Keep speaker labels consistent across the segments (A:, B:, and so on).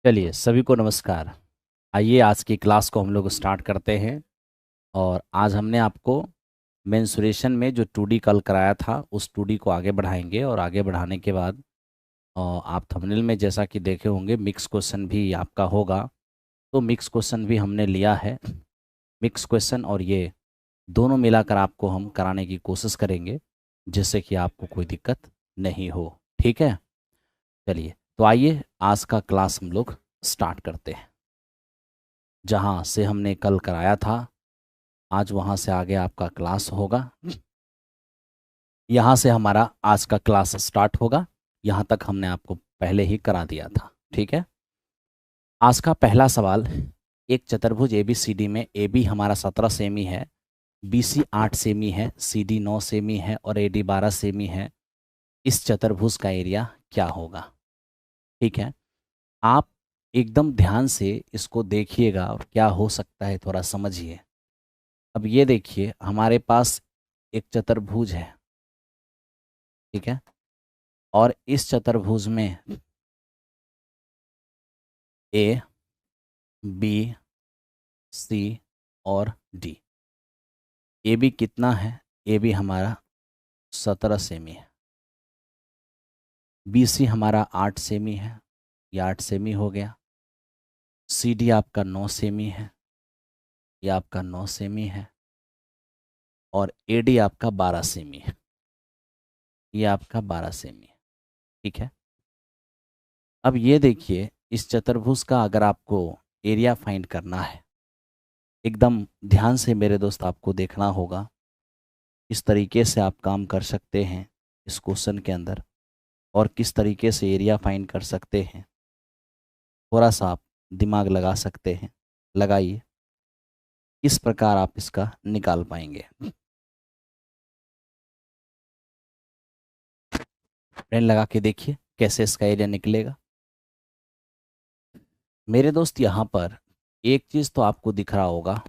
A: चलिए सभी को नमस्कार। आइए आज की क्लास को हम लोग स्टार्ट करते हैं। और आज हमने आपको मेंसुरेशन में जो 2D कल कराया था उस 2D को आगे बढ़ाएंगे। और आगे बढ़ाने के बाद आप थंबनेल में जैसा कि देखे होंगे मिक्स क्वेश्चन भी आपका होगा। तो मिक्स क्वेश्चन भी हमने लिया है। मिक्स क्वेश्चन और ये दोनों मिलाकर आपको हम कराने की कोशिश करेंगे, जिससे कि आपको कोई दिक्कत नहीं हो। ठीक है, चलिए तो आइए आज का क्लास हम लोग स्टार्ट करते हैं। जहाँ से हमने कल कराया था आज वहाँ से आगे आपका क्लास होगा। यहाँ से हमारा आज का क्लास स्टार्ट होगा। यहाँ तक हमने आपको पहले ही करा दिया था। ठीक है, आज का पहला सवाल, एक चतुर्भुज ए बी सी डी में ए बी हमारा 17 सेमी है, बी सी 8 सेमी है, सी डी 9 सेमी है और ए डी 12 सेमी है। इस चतुर्भुज का एरिया क्या होगा? ठीक है, आप एकदम ध्यान से इसको देखिएगा और क्या हो सकता है थोड़ा समझिए। अब ये देखिए हमारे पास एक चतुर्भुज है, ठीक है, और इस चतुर्भुज में ए बी सी और डी। ए बी कितना है? ए बी हमारा 17 सेमी है। बी सी हमारा 8 सेमी है, ये 8 सेमी हो गया। सी डी आपका 9 सेमी है, ये आपका 9 सेमी है। और ए डी आपका 12 सेमी है, ये आपका 12 सेमी है। ठीक है, अब ये देखिए इस चतुर्भुज का अगर आपको एरिया फाइंड करना है, एकदम ध्यान से मेरे दोस्त आपको देखना होगा। इस तरीके से आप काम कर सकते हैं इस क्वेश्चन के अंदर, और किस तरीके से एरिया फाइंड कर सकते हैं थोड़ा सा आप दिमाग लगा सकते हैं। लगाइए, किस प्रकार आप इसका निकाल पाएंगे। पेन लगा के देखिए कैसे इसका एरिया निकलेगा। मेरे दोस्त यहाँ पर एक चीज़ तो आपको दिख रहा होगा,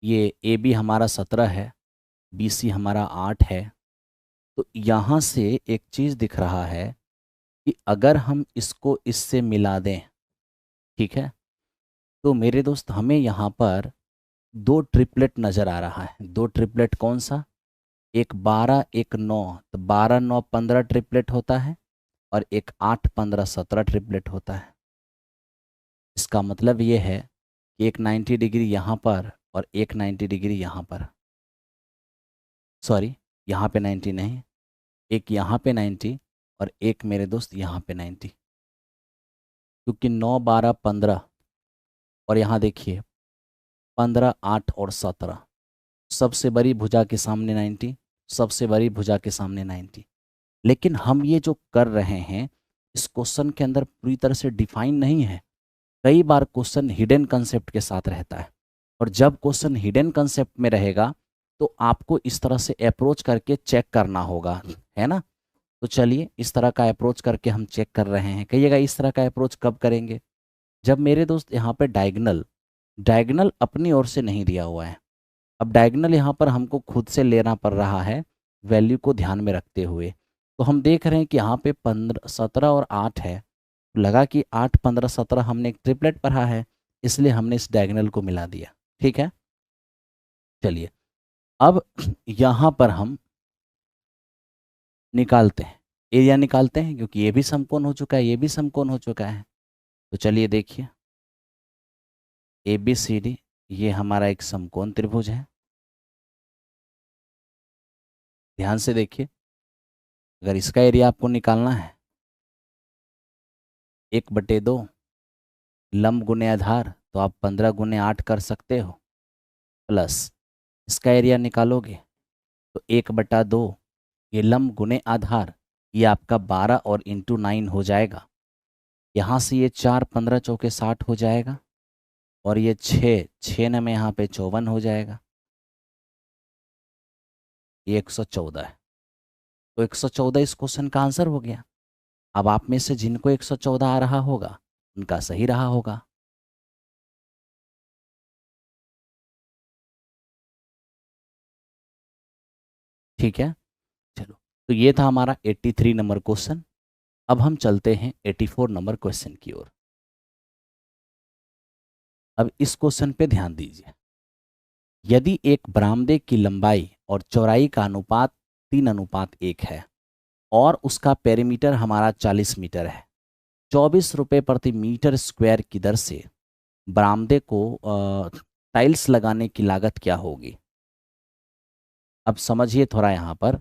A: ये ए बी हमारा 17 है, बी सी हमारा 8 है। तो यहाँ से एक चीज़ दिख रहा है कि अगर हम इसको इससे मिला दें, ठीक है, तो मेरे दोस्त हमें यहाँ पर दो ट्रिपलेट नज़र आ रहा है। दो ट्रिपलेट कौन सा? एक 12 एक 9, तो 12 9 15 ट्रिपलेट होता है, और एक 8 15 17 ट्रिपलेट होता है। इसका मतलब ये है कि एक 90 डिग्री यहाँ पर और एक 90 डिग्री यहाँ पर। सॉरी, यहाँ पे 90 नहीं, एक यहाँ पे 90 और एक मेरे दोस्त यहाँ पे 90। क्योंकि 9 12 15 और यहाँ देखिए 15 8 और 17, सबसे बड़ी भुजा के सामने 90, सबसे बड़ी भुजा के सामने 90। लेकिन हम ये जो कर रहे हैं इस क्वेश्चन के अंदर पूरी तरह से डिफाइन नहीं है। कई बार क्वेश्चन हिडन कंसेप्ट के साथ रहता है, और जब क्वेश्चन हिडन कंसेप्ट में रहेगा तो आपको इस तरह से अप्रोच करके चेक करना होगा, है ना। तो चलिए इस तरह का अप्रोच करके हम चेक कर रहे हैं। कहिएगा इस तरह का अप्रोच कब करेंगे? जब मेरे दोस्त यहाँ पे डायगनल डायगनल अपनी ओर से नहीं दिया हुआ है। अब डायगनल यहाँ पर हमको खुद से लेना पड़ रहा है वैल्यू को ध्यान में रखते हुए। तो हम देख रहे हैं कि यहाँ पे 15 17 और 8 है। लगा कि 8 15 17 हमने एक ट्रिपलेट पढ़ा है, इसलिए हमने इस डायगोनल को मिला दिया। ठीक है, चलिए अब यहाँ पर हम निकालते हैं, एरिया निकालते हैं, क्योंकि ये भी समकोण हो चुका है, ये भी समकोण हो चुका है। तो चलिए देखिए ए बी सी डी ये हमारा एक समकोण त्रिभुज है। ध्यान से देखिए, अगर इसका एरिया आपको निकालना है 1/2 लंब गुने आधार, तो आप 15 गुने 8 कर सकते हो, प्लस इसका एरिया निकालोगे तो 1/2 ये लंब गुने आधार, ये आपका 12 और इंटू 9 हो जाएगा। यहाँ से ये 4 15 चौके 60 हो जाएगा, और ये 6 6 न में यहाँ पे 54 हो जाएगा। ये 114 है। तो 114 इस क्वेश्चन का आंसर हो गया। अब आप में से जिनको 114 आ रहा होगा उनका सही रहा होगा। ठीक है, चलो, तो ये था हमारा 83 नंबर क्वेश्चन। अब हम चलते हैं 84 नंबर क्वेश्चन की ओर। अब इस क्वेश्चन पे ध्यान दीजिए। यदि एक बरामदे की लंबाई और चौड़ाई का अनुपात 3:1 है और उसका पेरीमीटर हमारा 40 मीटर है, 24 रुपये प्रति मीटर स्क्वायर की दर से बरामदे को टाइल्स लगाने की लागत क्या होगी? अब समझिए थोड़ा यहाँ पर,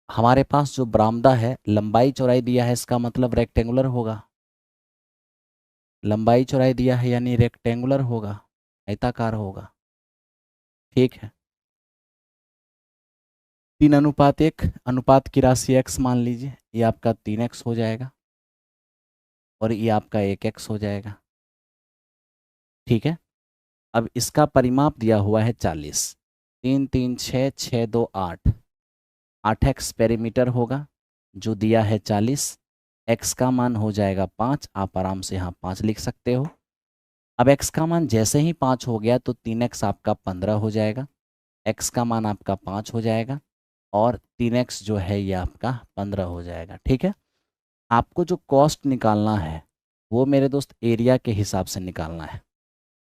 A: हमारे पास जो बरामदा है लंबाई चौड़ाई दिया है, इसका मतलब रेक्टेंगुलर होगा। लंबाई चौड़ाई दिया है यानी रेक्टेंगुलर होगा, आयताकार होगा। ठीक है, 3:1 अनुपात की राशि x मान लीजिए, ये आपका 3x हो जाएगा और ये आपका 1x हो जाएगा। ठीक है, अब इसका परिमाप दिया हुआ है 40, 3 3 6 6 2 8, 8x पेरीमीटर होगा जो दिया है 40। x का मान हो जाएगा 5, आप आराम से यहाँ 5 लिख सकते हो। अब x का मान जैसे ही 5 हो गया तो 3x आपका 15 हो जाएगा, x का मान आपका 5 हो जाएगा और 3x जो है ये आपका 15 हो जाएगा। ठीक है, आपको जो कॉस्ट निकालना है वो मेरे दोस्त एरिया के हिसाब से निकालना है।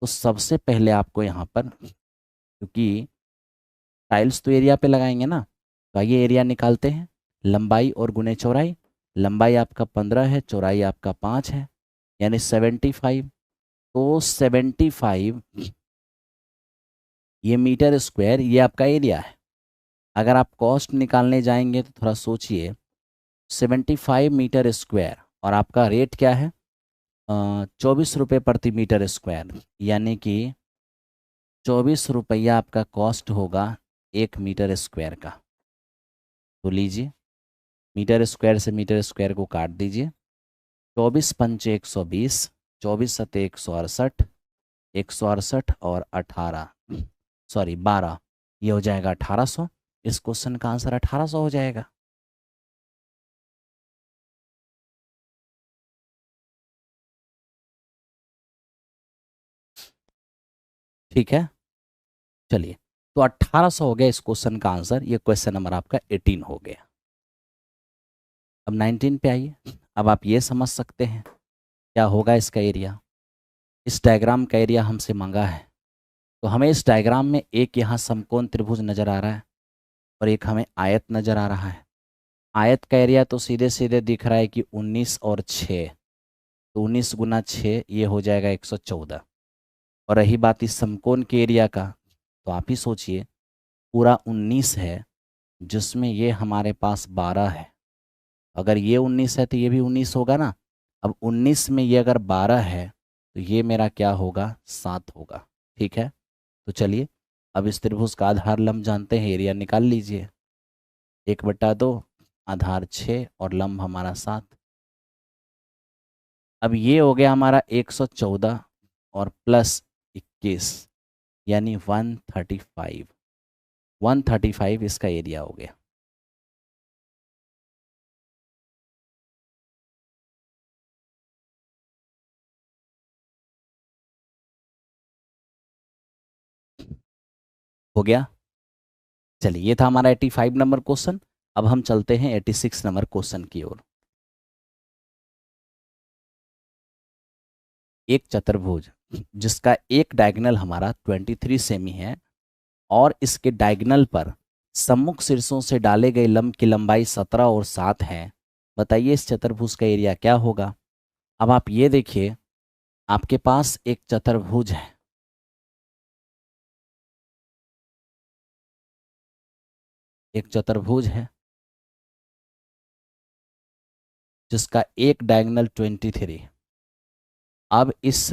A: तो सबसे पहले आपको यहाँ पर, क्योंकि टाइल्स तो एरिया पे लगाएंगे ना, तो आइए एरिया निकालते हैं। लंबाई और गुने चौड़ाई, लंबाई आपका 15 है, चौड़ाई आपका 5 है, यानी 75। तो 75 ये मीटर स्क्वायर, ये आपका एरिया है। अगर आप कॉस्ट निकालने जाएंगे तो थोड़ा सोचिए, 75 मीटर स्क्वायर और आपका रेट क्या है, 24 रुपये प्रति मीटर स्क्वायर, यानी कि 24 रुपया आपका कॉस्ट होगा 1 मीटर स्क्वायर का। तो लीजिए, मीटर स्क्वायर से मीटर स्क्वायर को काट दीजिए, 24 पंचे 120, 24 सते 168, 168 और 18, सॉरी 12, ये हो जाएगा 1800। इस क्वेश्चन का आंसर 1800 हो जाएगा। ठीक है, चलिए, तो 1800 हो गया इस क्वेश्चन का आंसर। ये क्वेश्चन नंबर आपका 18 हो गया। अब 19 पे आइए। अब आप ये समझ सकते हैं क्या होगा इसका एरिया। इस डायग्राम का एरिया हमसे मांगा है, तो हमें इस डायग्राम में एक यहाँ समकोण त्रिभुज नज़र आ रहा है और एक हमें आयत नज़र आ रहा है। आयत का एरिया तो सीधे सीधे दिख रहा है कि 19 और 6, तो 19 गुना 6 ये हो जाएगा 114। और रही बात इस समकोण के एरिया का, तो आप ही सोचिए, पूरा 19 है जिसमें ये हमारे पास 12 है। अगर ये 19 है तो ये भी 19 होगा ना। अब 19 में ये अगर 12 है तो ये मेरा क्या होगा, 7 होगा। ठीक है, तो चलिए अब इस त्रिभुज का आधार लंब जानते हैं, एरिया निकाल लीजिए। 1/2, आधार 6 और लंब हमारा 7। अब ये हो गया हमारा 114 और प्लस 21 यानी 135। 135 इसका एरिया हो गया। हो गया, चलिए ये था हमारा 85 नंबर क्वेश्चन। अब हम चलते हैं 86 नंबर क्वेश्चन की ओर। एक चतुर्भुज जिसका एक डायगोनल हमारा 23 सेमी है और इसके डायगोनल पर सम्मुख शीर्षों से डाले गए लंब की लंबाई 17 और 7 है। बताइए इस चतुर्भुज का एरिया क्या होगा। अब आप ये देखिए, आपके पास एक चतुर्भुज है, एक चतुर्भुज है जिसका एक डायगोनल 23। अब इस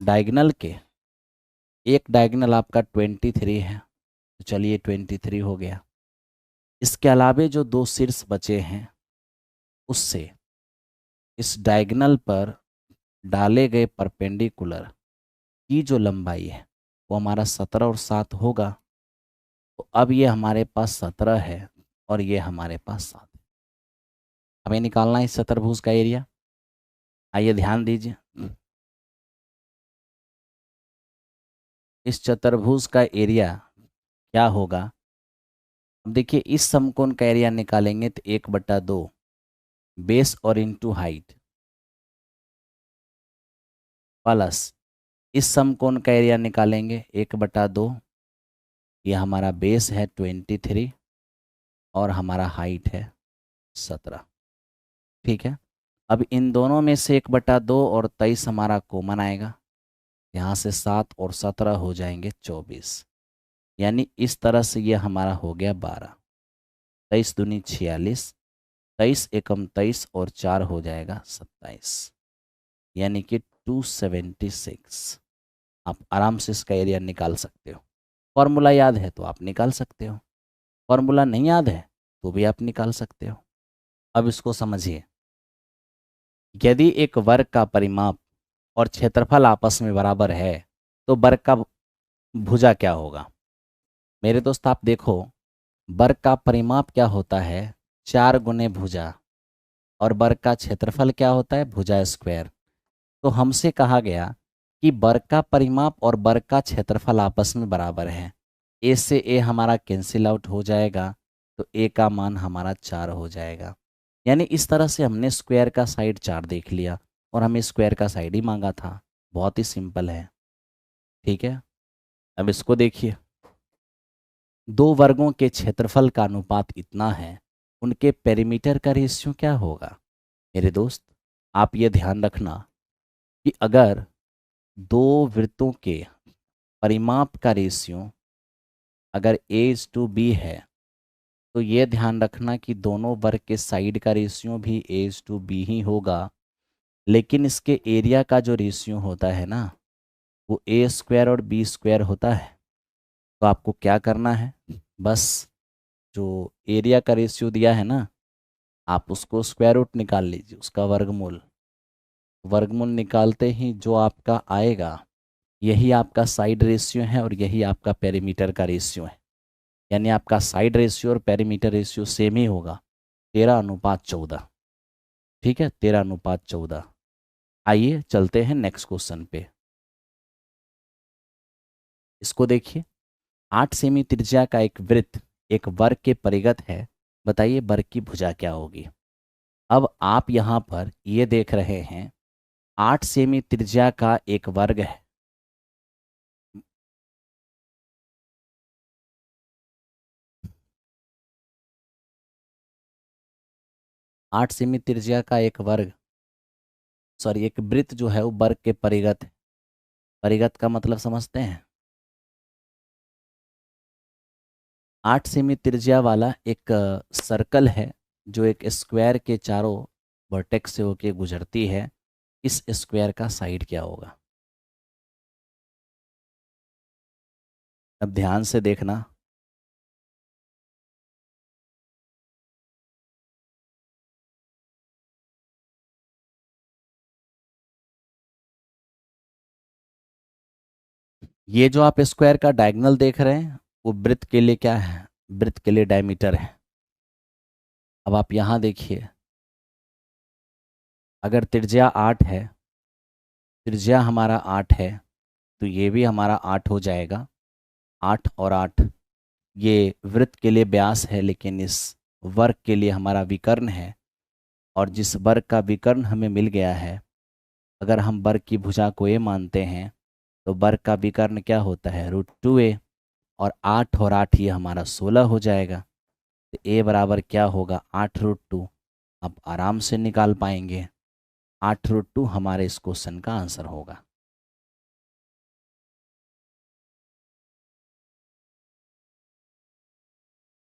A: डायगोनल के एक डायगोनल आपका 23 है, तो चलिए 23 हो गया। इसके अलावे जो दो शीर्ष बचे हैं उससे इस डायगोनल पर डाले गए परपेंडिकुलर की जो लंबाई है वो हमारा 17 और 7 होगा। तो अब ये हमारे पास 17 है और ये हमारे पास 7 है। हमें निकालना है इस चतुर्भुज का एरिया। आइए ध्यान दीजिए, इस चतुर्भुज का एरिया क्या होगा। अब देखिए इस समकोण का एरिया निकालेंगे तो 1/2 बेस और इंटू हाइट प्लस इस समकोण का एरिया निकालेंगे 1/2, ये हमारा बेस है 23 और हमारा हाइट है 17। ठीक है, अब इन दोनों में से 1/2 और 23 हमारा कॉमन आएगा, यहाँ से 7 और 17 हो जाएंगे 24, यानी इस तरह से ये हमारा हो गया 12। 23 दूनी 46, 23 एकम 23 और 4 हो जाएगा 27, यानी कि 276। आप आराम से इसका एरिया निकाल सकते हो। फॉर्मूला याद है तो आप निकाल सकते हो, फॉर्मूला नहीं याद है तो भी आप निकाल सकते हो। अब इसको समझिए, यदि एक वर्ग का परिमाप और क्षेत्रफल आपस में बराबर है तो वर्ग का भुजा क्या होगा। मेरे दोस्त आप देखो, वर्ग का परिमाप क्या होता है 4 गुने भुजा, और वर्ग का क्षेत्रफल क्या होता है भुजा स्क्वायर। तो हमसे कहा गया कि वर्ग का परिमाप और वर्ग का क्षेत्रफल आपस में बराबर है, ए से ए हमारा कैंसिल आउट हो जाएगा, तो ए का मान हमारा 4 हो जाएगा। यानी इस तरह से हमने स्क्वायर का साइड 4 देख लिया और हमें स्क्वायर का साइड ही मांगा था। बहुत ही सिंपल है। ठीक है, अब इसको देखिए, दो वर्गों के क्षेत्रफल का अनुपात इतना है, उनके पेरीमीटर का रेशियो क्या होगा। मेरे दोस्त आप ये ध्यान रखना कि अगर दो वृत्तों के परिमाप का रेशियो अगर A/B है, तो ये ध्यान रखना कि दोनों वर्ग के साइड का रेशियो भी A/B ही होगा, लेकिन इसके एरिया का जो रेशियो होता है ना वो A² और B² होता है। तो आपको क्या करना है, बस जो एरिया का रेशियो दिया है ना आप उसको स्क्वायर रूट निकाल लीजिए, उसका वर्गमूल। वर्गमूल निकालते ही जो आपका आएगा यही आपका साइड रेशियो है और यही आपका पेरीमीटर का रेशियो है, यानी आपका साइड रेशियो और पेरीमीटर रेशियो सेम ही होगा, 13:14। ठीक है, 13:14। आइए चलते हैं नेक्स्ट क्वेश्चन पे। इसको देखिए, 8 सेमी त्रिज्या का एक वृत्त एक वर्ग के परिगत है, बताइए वर्ग की भुजा क्या होगी। अब आप यहाँ पर ये देख रहे हैं 8 सेमी त्रिज्या का एक वर्ग है, 8 सेमी त्रिज्या का एक वर्ग, सॉरी एक वृत्त जो है वो वर्ग के परिगत है। परिगत का मतलब समझते हैं, 8 सेमी त्रिज्या वाला एक सर्कल है जो एक स्क्वायर के चारों वर्टेक्स से होके गुजरती है, इस स्क्वायर का साइड क्या होगा। अब ध्यान से देखना, ये जो आप स्क्वायर का डायगोनल देख रहे हैं वो वृत्त के लिए क्या है, वृत्त के लिए डायमीटर है। अब आप यहाँ देखिए, अगर त्रिज्या 8 है, त्रिज्या हमारा 8 है, तो ये भी हमारा 8 हो जाएगा। 8 और 8 ये वृत्त के लिए व्यास है, लेकिन इस वर्ग के लिए हमारा विकर्ण है, और जिस वर्ग का विकर्ण हमें मिल गया है, अगर हम वर्ग की भुजा को ए मानते हैं तो वर्ग का विकर्ण क्या होता है √2a, और 8 और 8 ये हमारा 16 हो जाएगा। तो a बराबर क्या होगा 8√2। आप आराम से निकाल पाएंगे, 8√2 हमारे इस क्वेश्चन का आंसर होगा।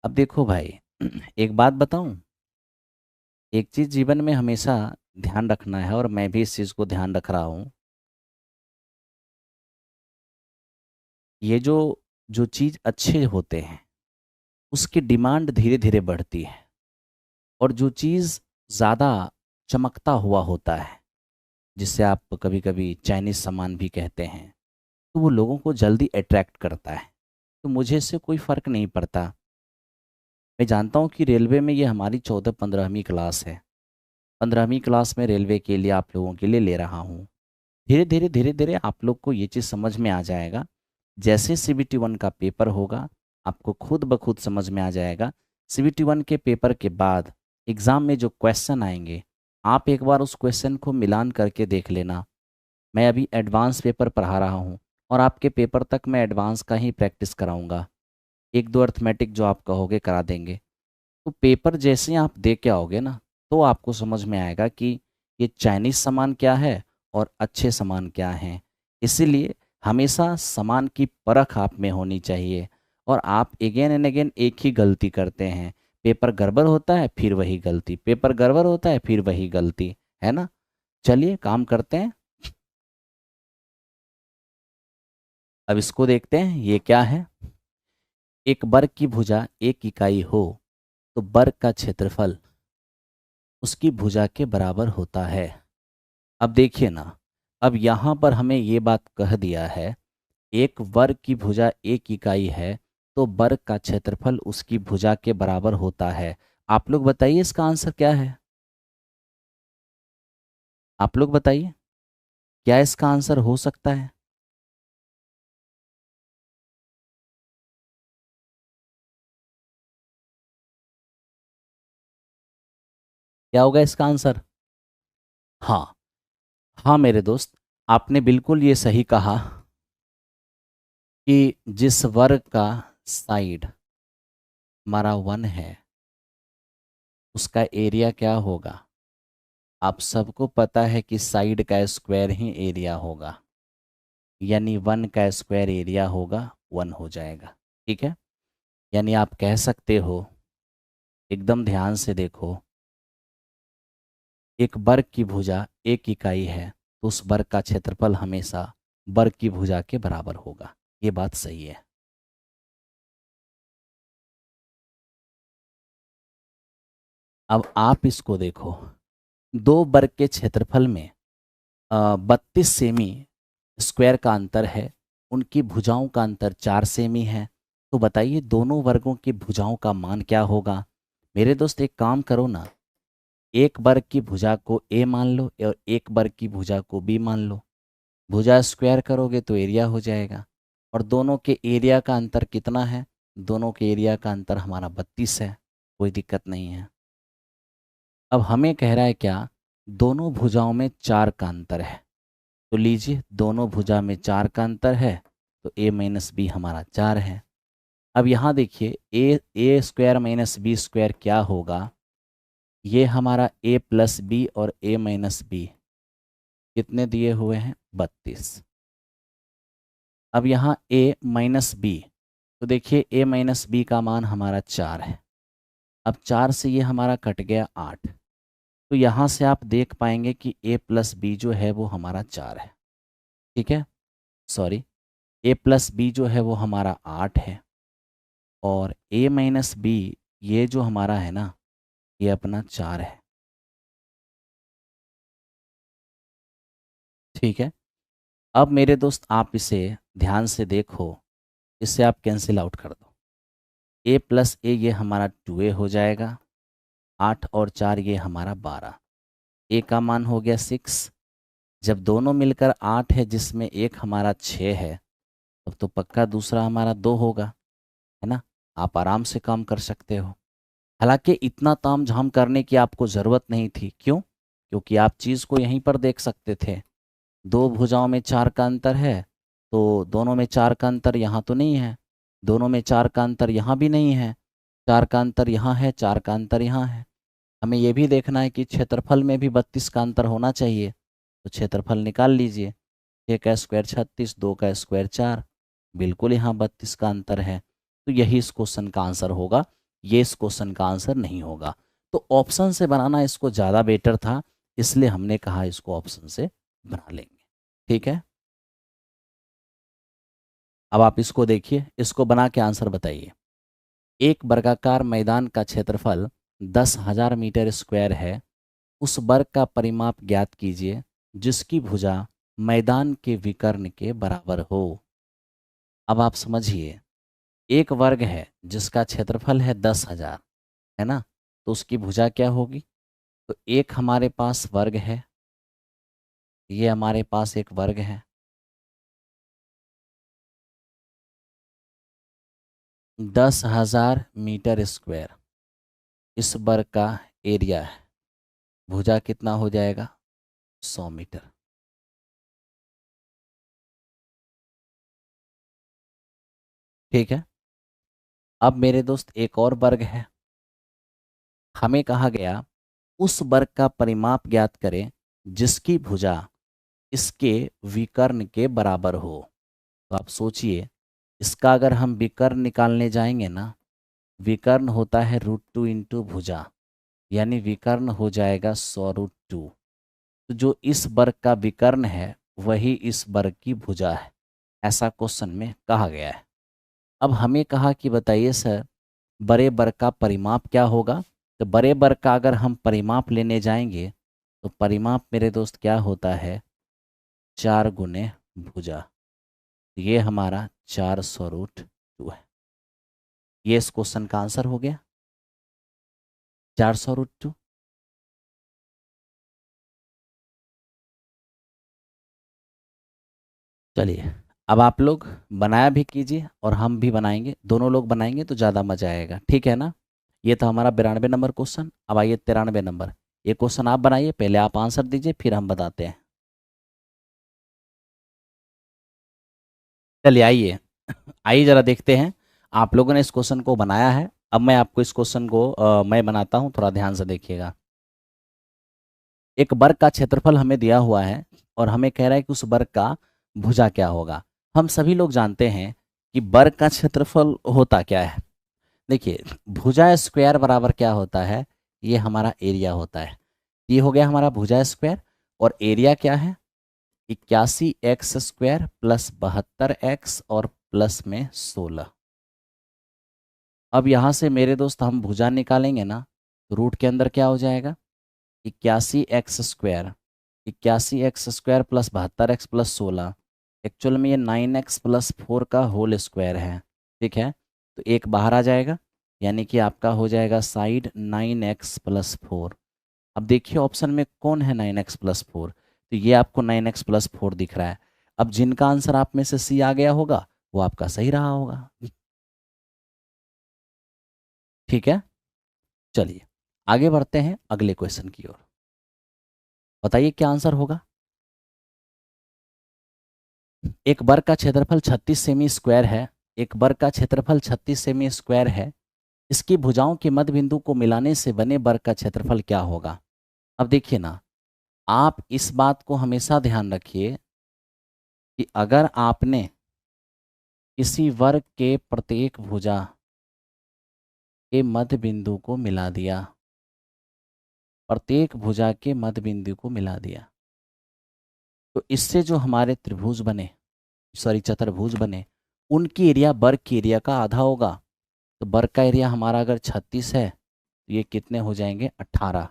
A: अब देखो भाई एक बात बताऊं, एक चीज़ जीवन में हमेशा ध्यान रखना है, और मैं भी इस चीज़ को ध्यान रख रहा हूँ। ये जो जो चीज़ अच्छे होते हैं उसकी डिमांड धीरे धीरे बढ़ती है, और जो चीज़ ज़्यादा चमकता हुआ होता है, जिससे आप कभी कभी चाइनीज़ सामान भी कहते हैं, तो वो लोगों को जल्दी अट्रैक्ट करता है। तो मुझे इससे कोई फ़र्क नहीं पड़ता। मैं जानता हूँ कि रेलवे में ये हमारी 14-15वीं क्लास है, 15वीं क्लास में रेलवे के लिए आप लोगों के लिए ले रहा हूँ। धीरे धीरे आप लोग को ये चीज़ समझ में आ जाएगा। जैसे CBT 1 का पेपर होगा आपको खुद ब खुद समझ में आ जाएगा। CBT 1 के पेपर के बाद एग्ज़ाम में जो क्वेश्चन आएंगे, आप एक बार उस क्वेश्चन को मिलान करके देख लेना। मैं अभी एडवांस पेपर पढ़ा रहा हूँ और आपके पेपर तक मैं एडवांस का ही प्रैक्टिस कराऊंगा। एक दो अर्थमेटिक जो आप कहोगे करा देंगे। तो पेपर जैसे ही आप दे के आओगे ना, तो आपको समझ में आएगा कि ये चाइनीज़ सामान क्या है और अच्छे सामान क्या हैं। इसीलिए हमेशा सामान की परख आप में होनी चाहिए। और आप अगेन एंड अगेन एक ही गलती करते हैं। पेपर गड़बड़ होता है फिर वही गलती, पेपर गड़बड़ होता है फिर वही गलती, है ना। चलिए काम करते हैं। अब इसको देखते हैं ये क्या है। एक वर्ग की भुजा 1 इकाई हो तो वर्ग का क्षेत्रफल उसकी भुजा के बराबर होता है। अब देखिए ना, अब यहाँ पर हमें ये बात कह दिया है, एक वर्ग की भुजा 1 इकाई है तो वर्ग का क्षेत्रफल उसकी भुजा के बराबर होता है। आप लोग बताइए इसका आंसर क्या है। आप लोग बताइए क्या इसका आंसर हो सकता है। क्या होगा इसका आंसर। हाँ, हाँ मेरे दोस्त, आपने बिल्कुल ये सही कहा कि जिस वर्ग का साइड हमारा 1 है उसका एरिया क्या होगा। आप सबको पता है कि साइड का स्क्वायर ही एरिया होगा, यानी 1 का स्क्वायर एरिया होगा 1 हो जाएगा। ठीक है, यानी आप कह सकते हो, एकदम ध्यान से देखो, एक वर्ग की भुजा 1 इकाई है तो उस वर्ग का क्षेत्रफल हमेशा वर्ग की भुजा के बराबर होगा। ये बात सही है। अब आप इसको देखो, दो वर्ग के क्षेत्रफल में 32 सेमी स्क्वायर का अंतर है, उनकी भुजाओं का अंतर 4 सेमी है। तो बताइए दोनों वर्गों की भुजाओं का मान क्या होगा। मेरे दोस्त एक काम करो ना, एक वर्ग की भुजा को ए मान लो और एक वर्ग की भुजा को बी मान लो। भुजा स्क्वायर करोगे तो एरिया हो जाएगा। और दोनों के एरिया का अंतर कितना है। दोनों के एरिया का अंतर हमारा 32 है। कोई दिक्कत नहीं है। अब हमें कह रहा है क्या, दोनों भुजाओं में 4 का अंतर है। तो लीजिए दोनों भुजा में 4 का अंतर है तो a माइनस बी हमारा 4 है। अब यहाँ देखिए ए स्क्वायर माइनस बी स्क्वायर क्या होगा। ये हमारा a प्लस बी और a माइनस बी कितने दिए हुए हैं 32। अब यहाँ a माइनस बी, तो देखिए a माइनस बी का मान हमारा 4 है। अब 4 से ये हमारा कट गया 8। तो यहाँ से आप देख पाएंगे कि a प्लस बी जो है वो हमारा 4 है। ठीक है, सॉरी, a प्लस बी जो है वो हमारा 8 है और a माइनस बी ये जो हमारा है ना, ये अपना 4 है। ठीक है, अब मेरे दोस्त आप इसे ध्यान से देखो, इसे आप कैंसिल आउट कर दो। a प्लस ए ये हमारा 2a हो जाएगा, 8 और 4 ये हमारा 12। a का मान हो गया 6। जब दोनों मिलकर 8 है जिसमें एक हमारा 6 है, तब तो पक्का दूसरा हमारा 2 होगा, है ना। आप आराम से काम कर सकते हो। हालांकि इतना ताम झाम करने की आपको ज़रूरत नहीं थी। क्यों? क्योंकि आप चीज़ को यहीं पर देख सकते थे। दो भुजाओं में 4 का अंतर है तो दोनों में 4 का अंतर यहाँ तो नहीं है, दोनों में 4 का अंतर यहाँ भी नहीं है, 4 का अंतर यहाँ है, 4 का अंतर यहाँ है। हमें ये भी देखना है कि क्षेत्रफल में भी 32 का अंतर होना चाहिए। तो क्षेत्रफल निकाल लीजिए, 6 का स्क्वायर 36, 2 का स्क्वायर 4, बिल्कुल यहाँ 32 का अंतर है। तो यही इस क्वेश्चन का आंसर होगा, ये इस क्वेश्चन का आंसर नहीं होगा। तो ऑप्शन से बनाना इसको ज़्यादा बेटर था, इसलिए हमने कहा इसको ऑप्शन से बना लेंगे। ठीक है, अब आप इसको देखिए, इसको बना के आंसर बताइए। एक वर्गाकार मैदान का क्षेत्रफल 10,000 मीटर स्क्वायर है, उस वर्ग का परिमाप ज्ञात कीजिए जिसकी भुजा मैदान के विकर्ण के बराबर हो। अब आप समझिए, एक वर्ग है जिसका क्षेत्रफल है 10,000, है ना, तो उसकी भुजा क्या होगी। तो एक हमारे पास वर्ग है, ये हमारे पास एक वर्ग है, 10,000 मीटर स्क्वायर इस वर्ग का एरिया है। भुजा कितना हो जाएगा? 100 मीटर। ठीक है। अब मेरे दोस्त एक और वर्ग है। हमें कहा गया उस वर्ग का परिमाप ज्ञात करें जिसकी भुजा इसके विकर्ण के बराबर हो। तो आप सोचिए, इसका अगर हम विकर्ण निकालने जाएंगे ना, विकर्ण होता है √2 इंटू भुजा, यानी विकर्ण हो जाएगा 100√2। तो जो इस वर्ग का विकर्ण है वही इस वर्ग की भुजा है, ऐसा क्वेश्चन में कहा गया है। अब हमें कहा कि बताइए सर, बड़े वर्ग का परिमाप क्या होगा? तो बड़े वर्ग का अगर हम परिमाप लेने जाएंगे तो परिमाप मेरे दोस्त क्या होता है? 4 गुने भुजा। ये हमारा 400√2 है। ये इस क्वेश्चन का आंसर हो गया, 400√2। चलिए, अब आप लोग बनाया भी कीजिए और हम भी बनाएंगे, दोनों लोग बनाएंगे तो ज़्यादा मजा आएगा। ठीक है ना? ये था हमारा 92 नंबर क्वेश्चन। अब आइए 93 नंबर। ये क्वेश्चन आप बनाइए, पहले आप आंसर दीजिए फिर हम बताते हैं। चलिए आइए आइए जरा देखते हैं। आप लोगों ने इस क्वेश्चन को बनाया है, अब मैं आपको इस क्वेश्चन को मैं बनाता हूँ, थोड़ा ध्यान से देखिएगा। एक वर्ग का क्षेत्रफल हमें दिया हुआ है और हमें कह रहा है कि उस वर्ग का भुजा क्या होगा। हम सभी लोग जानते हैं कि वर्ग का क्षेत्रफल होता क्या है। देखिए, भुजा स्क्वायर बराबर क्या होता है? ये हमारा एरिया होता है। ये हो गया हमारा भुजा स्क्वायर। और एरिया क्या है? 81x² प्लस 72x और प्लस में 16। अब यहाँ से मेरे दोस्त हम भुजा निकालेंगे ना, तो रूट के अंदर क्या हो जाएगा? 81x²। 81x² plus 72x plus 16। Actual में ये 9x प्लस 4 का होल स्क्वायर है। ठीक है, तो एक बाहर आ जाएगा, यानी कि आपका हो जाएगा साइड 9x प्लस 4। अब देखिए ऑप्शन में कौन है 9x प्लस 4? तो ये आपको 9x प्लस 4 दिख रहा है। अब जिनका आंसर आप में से सी आ गया होगा वो आपका सही रहा होगा। ठीक है, चलिए आगे बढ़ते हैं अगले क्वेश्चन की ओर। बताइए क्या आंसर होगा। एक वर्ग का क्षेत्रफल 36 सेमी स्क्वायर है। एक वर्ग का क्षेत्रफल 36 सेमी स्क्वायर है। इसकी भुजाओं के मध्य बिंदु को मिलाने से बने वर्ग का क्षेत्रफल क्या होगा? अब देखिए ना, आप इस बात को हमेशा ध्यान रखिए कि अगर आपने किसी वर्ग के प्रत्येक भुजा के मध्य बिंदु को मिला दिया, प्रत्येक भुजा के मध्य बिंदु को मिला दिया, तो इससे जो हमारे त्रिभुज बने, सॉरी चतुर्भुज बने, उनकी एरिया वर्ग की एरिया का आधा होगा। तो वर्ग का एरिया हमारा अगर 36 है तो ये कितने हो जाएंगे? 18।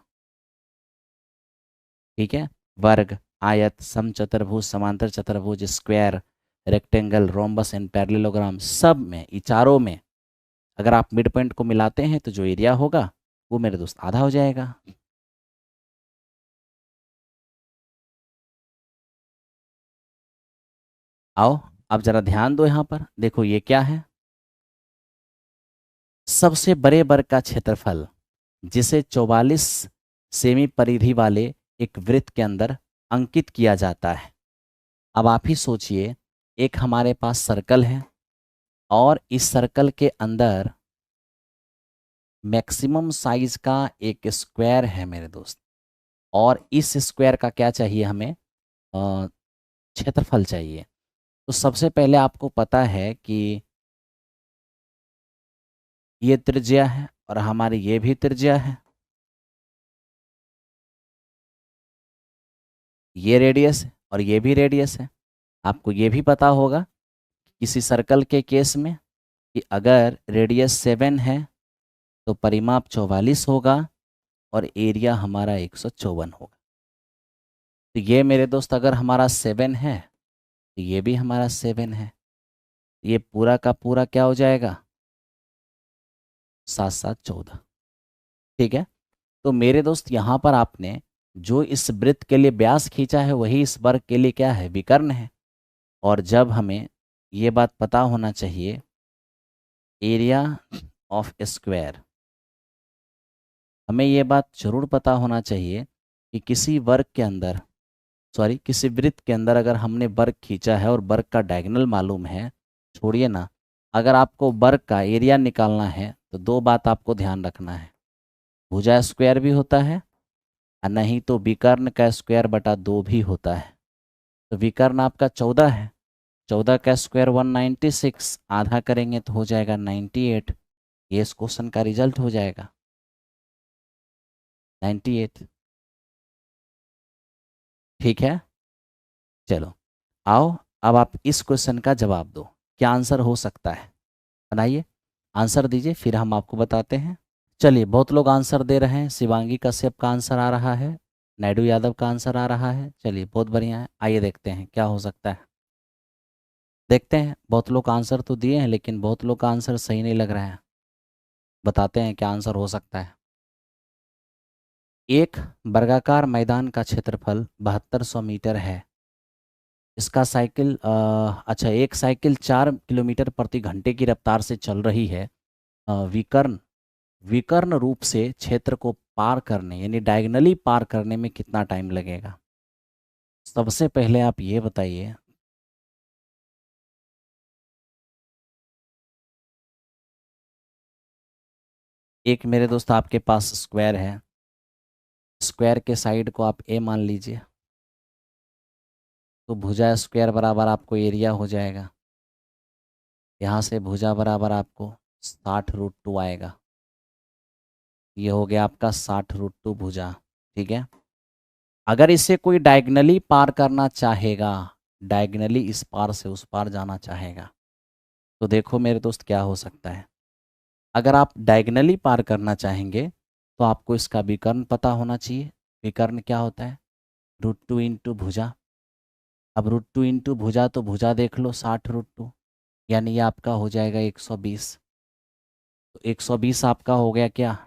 A: ठीक है, वर्ग, आयत, समचतुर्भुज, समांतर चतुर्भुज, square, rectangle, rhombus and parallelogram, सब में, ये चारों में अगर आप मिड पॉइंट को मिलाते हैं तो जो एरिया होगा वो मेरे दोस्त आधा हो जाएगा। आओ अब जरा ध्यान दो, यहाँ पर देखो ये क्या है? सबसे बड़े वर्ग का क्षेत्रफल जिसे 44 सेमी परिधि वाले एक वृत्त के अंदर अंकित किया जाता है। अब आप ही सोचिए, एक हमारे पास सर्कल है और इस सर्कल के अंदर मैक्सिमम साइज का एक स्क्वायर है मेरे दोस्त, और इस स्क्वायर का क्या चाहिए हमें? क्षेत्रफल चाहिए। तो सबसे पहले आपको पता है कि ये त्रिज्या है और हमारी ये भी त्रिज्या है, ये रेडियस है और ये भी रेडियस है। आपको ये भी पता होगा किसी सर्कल के केस में कि अगर रेडियस 7 है तो परिमाप 44 होगा और एरिया हमारा 154 होगा। तो ये मेरे दोस्त अगर हमारा 7 है तो ये भी हमारा 7 है। ये पूरा का पूरा क्या हो जाएगा? 7 7 14। ठीक है, तो मेरे दोस्त यहाँ पर आपने जो इस वृत्त के लिए व्यास खींचा है वही इस वर्ग के लिए क्या है? विकर्ण है। और जब हमें ये बात पता होना चाहिए एरिया ऑफ स्क्वायर। हमें ये बात जरूर पता होना चाहिए कि किसी वर्ग के अंदर, सॉरी किसी वृत्त के अंदर अगर हमने वर्ग खींचा है और वर्ग का डायगोनल मालूम है, छोड़िए ना, अगर आपको वर्ग का एरिया निकालना है तो दो बात आपको ध्यान रखना है, भुजा स्क्वायर भी होता है और नहीं तो विकर्ण का स्क्वायर बटा 2 भी होता है। तो विकर्ण आपका 14 है, 14 का स्क्वायर 196, आधा करेंगे तो हो जाएगा 98। ये इस क्वेश्चन का रिजल्ट हो जाएगा 98। ठीक है, चलो आओ अब आप इस क्वेश्चन का जवाब दो, क्या आंसर हो सकता है, बनाइए आंसर दीजिए फिर हम आपको बताते हैं। चलिए बहुत लोग आंसर दे रहे हैं, शिवांगी कश्यप का आंसर आ रहा है, नायडू यादव का आंसर आ रहा है, चलिए बहुत बढ़िया है, आइए देखते हैं क्या हो सकता है। देखते हैं, बहुत लोग आंसर तो दिए हैं लेकिन बहुत लोग का आंसर सही नहीं लग रहा है, बताते हैं क्या आंसर हो सकता है। एक वर्गाकार मैदान का क्षेत्रफल 7200 मीटर है। इसका साइकिल अच्छा, एक साइकिल 4 किलोमीटर प्रति घंटे की रफ्तार से चल रही है। विकर्ण विकर्ण रूप से क्षेत्र को पार करने यानी डायगनली पार करने में कितना टाइम लगेगा। सबसे पहले आप ये बताइए, एक मेरे दोस्त आपके पास स्क्वायर है, स्क्वायर के साइड को आप ए मान लीजिए, तो भुजा स्क्वायर बराबर आपको एरिया हो जाएगा, यहाँ से भुजा बराबर आपको 60√2 आएगा, ये हो गया आपका 60√2 भुजा। ठीक है, अगर इसे कोई डायगनली पार करना चाहेगा, डायगनली इस पार से उस पार जाना चाहेगा, तो देखो मेरे दोस्त क्या हो सकता है। अगर आप डायगनली पार करना चाहेंगे तो आपको इसका विकर्ण पता होना चाहिए। विकर्ण क्या होता है, √2 इंटू भुजा। अब √2 इंटू भुजा तो भुजा देख लो 60√2, यानी ये आपका हो जाएगा 120। तो 120 आपका हो गया क्या,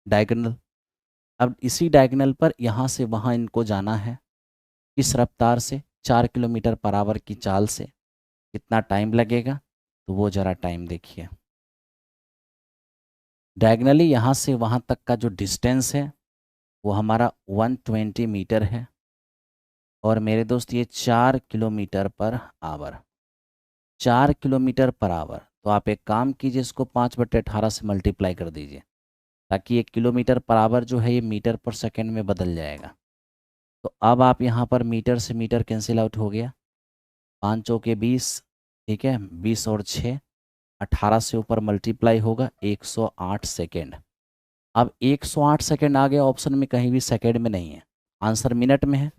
A: डायगनल। अब इसी डायगनल पर यहाँ से वहाँ इनको जाना है, किस रफ्तार से, 4 किलोमीटर पर आवर की चाल से। कितना टाइम लगेगा, तो वो ज़रा टाइम देखिए। डायगनली यहाँ से वहाँ तक का जो डिस्टेंस है वो हमारा 120 मीटर है, और मेरे दोस्त ये 4 kilometre per hour, 4 kilometre per hour. तो आप एक काम कीजिए, इसको 5/18 से मल्टीप्लाई कर दीजिए, ताकि 1 किलोमीटर पर आवर जो है ये मीटर पर सेकेंड में बदल जाएगा। तो अब आप यहाँ पर मीटर से मीटर कैंसिल आउट हो गया, 5 चौके 20, ठीक है, 20 और 6, 18 से ऊपर मल्टीप्लाई होगा 108 सेकेंड। अब 108 सेकेंड आ गया ऑप्शन में, कहीं भी सेकेंड में नहीं है, आंसर मिनट में है।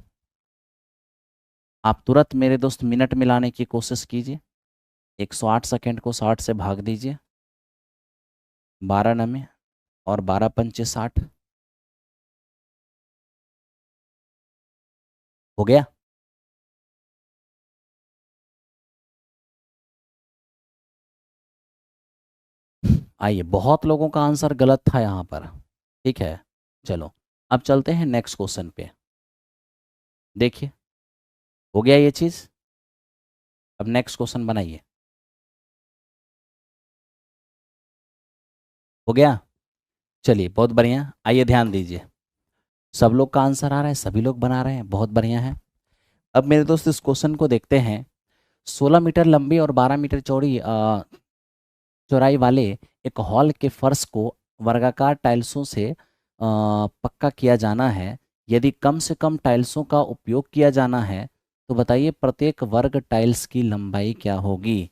A: आप तुरंत मेरे दोस्त मिनट में लाने की कोशिश कीजिए, 108 सेकेंड को 60 से भाग दीजिए, 12 और 12×5 60 हो गया। आइए, बहुत लोगों का आंसर गलत था यहाँ पर, ठीक है, चलो अब चलते हैं नेक्स्ट क्वेश्चन पे। देखिए हो गया ये चीज़, अब नेक्स्ट क्वेश्चन बनाइए। हो गया, चलिए बहुत बढ़िया, आइए ध्यान दीजिए, सब लोग का आंसर आ रहा है, सभी लोग बना रहे हैं, बहुत बढ़िया है। अब मेरे दोस्त इस क्वेश्चन को देखते हैं। 16 मीटर लंबी और 12 मीटर चौड़ी चौड़ाई वाले एक हॉल के फर्श को वर्गाकार टाइल्सों से पक्का किया जाना है। यदि कम से कम टाइल्सों का उपयोग किया जाना है तो बताइए प्रत्येक वर्ग टाइल्स की लंबाई क्या होगी।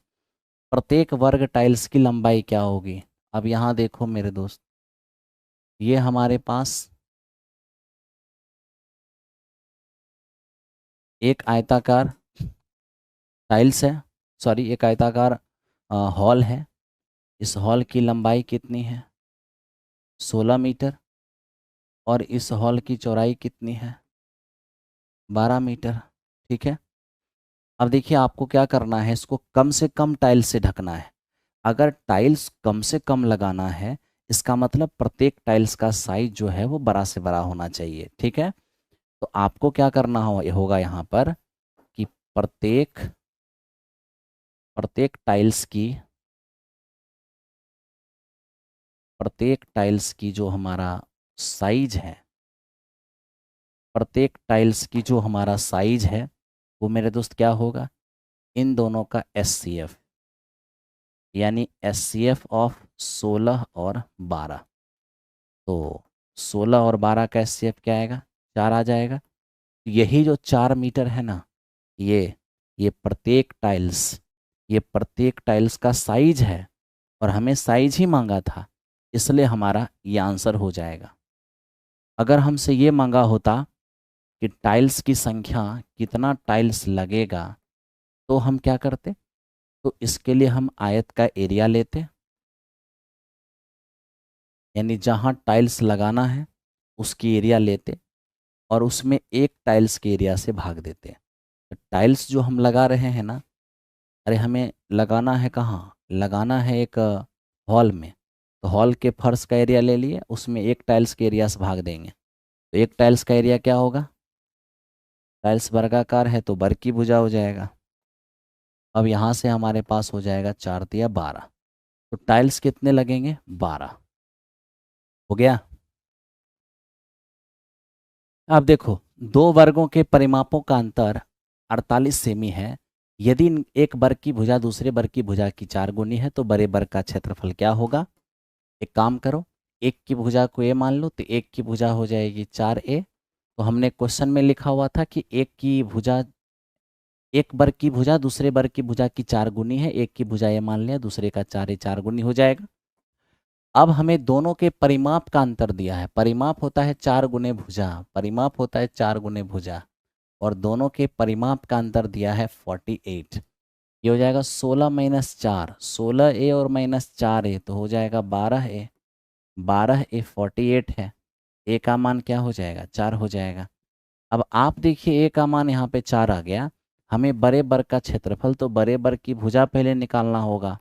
A: प्रत्येक वर्ग टाइल्स की लंबाई क्या होगी। अब यहाँ देखो मेरे दोस्त, ये हमारे पास एक आयताकार टाइल्स है, सॉरी एक आयताकार हॉल है। इस हॉल की लंबाई कितनी है, 16 मीटर, और इस हॉल की चौड़ाई कितनी है, 12 मीटर। ठीक है, अब देखिए आपको क्या करना है, इसको कम से कम टाइल्स से ढकना है। अगर टाइल्स कम से कम लगाना है, इसका मतलब प्रत्येक टाइल्स का साइज जो है वो बड़ा से बड़ा होना चाहिए। ठीक है, तो आपको क्या करना होगा यहाँ पर कि प्रत्येक प्रत्येक टाइल्स की प्रत्येक टाइल्स की जो हमारा साइज है, प्रत्येक टाइल्स की जो हमारा साइज है वो मेरे दोस्त क्या होगा, इन दोनों का एचसीएफ, यानी एचसीएफ ऑफ 16 और 12। तो 16 और 12 का एचसीएफ क्या आएगा, 4 आ जाएगा। यही जो 4 मीटर है ना, ये ये प्रत्येक टाइल्स, ये प्रत्येक टाइल्स का साइज है, और हमें साइज ही मांगा था, इसलिए हमारा ये आंसर हो जाएगा। अगर हमसे ये मांगा होता कि टाइल्स की संख्या, कितना टाइल्स लगेगा, तो हम क्या करते, तो इसके लिए हम आयत का एरिया लेते, यानी जहाँ टाइल्स लगाना है उसकी एरिया लेते और उसमें एक टाइल्स के एरिया से भाग देते। तो टाइल्स जो हम लगा रहे हैं ना, अरे हमें लगाना है कहाँ, लगाना है एक हॉल में, तो हॉल के फर्श का एरिया ले लिए, उसमें एक टाइल्स के एरिया से भाग देंगे। तो एक टाइल्स का एरिया क्या होगा, टाइल्स वर्गाकार है तो वर्ग की भुजा हो जाएगा। अब यहाँ से हमारे पास हो जाएगा 4 तिया 12, तो टाइल्स कितने लगेंगे, 12 हो गया। अब देखो, दो वर्गों के परिमापों का अंतर 48 सेमी है। यदि एक वर्ग की भुजा दूसरे वर्ग की भुजा की 4 गुनी है तो बड़े वर्ग का क्षेत्रफल क्या होगा। एक काम करो, एक की भुजा को ए मान लो, तो एक की भुजा हो जाएगी 4a। तो हमने क्वेश्चन में लिखा हुआ था कि एक की भुजा, एक वर्ग की भुजा दूसरे वर्ग की भुजा की 4 गुनी है, एक की भुजा ए मान लिया, दूसरे का 4 4 गुनी हो जाएगा। अब हमें दोनों के परिमाप का अंतर दिया है, परिमाप होता है 4 गुने भुजा, परिमाप होता है 4 गुने भुजा, और दोनों के परिमाप का अंतर दिया है 48। ये हो जाएगा 16 माइनस 4, 16a और माइनस 4a, तो हो जाएगा 12a, 12a 48 है, ए का मान क्या हो जाएगा, 4 हो जाएगा। अब आप देखिए ए का मान यहाँ पे 4 आ गया, हमें बड़े वर्ग का क्षेत्रफल, तो बड़े वर्ग की भुजा पहले निकालना होगा।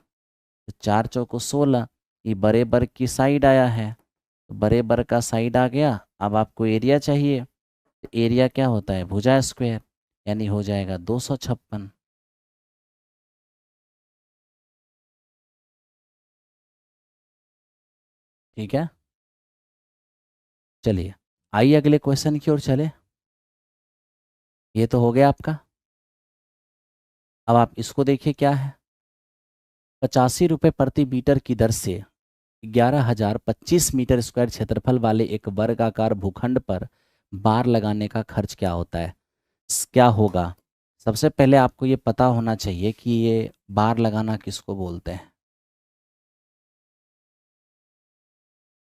A: तो 4 चौको 16, ये बड़े वर्ग की साइड आया है, तो बड़े वर्ग का साइड आ गया। अब आपको एरिया चाहिए, तो एरिया क्या होता है, भुजा स्क्वायर, यानी हो जाएगा 256। ठीक है, चलिए आइए अगले क्वेश्चन की ओर चले। ये तो हो गया आपका। अब आप इसको देखिए क्या है, 85 रुपये प्रति मीटर की दर से 11,025 मीटर स्क्वायर क्षेत्रफल वाले एक वर्गाकार भूखंड पर बार लगाने का खर्च क्या होता है, क्या होगा। सबसे पहले आपको ये पता होना चाहिए कि ये बार लगाना किसको बोलते हैं।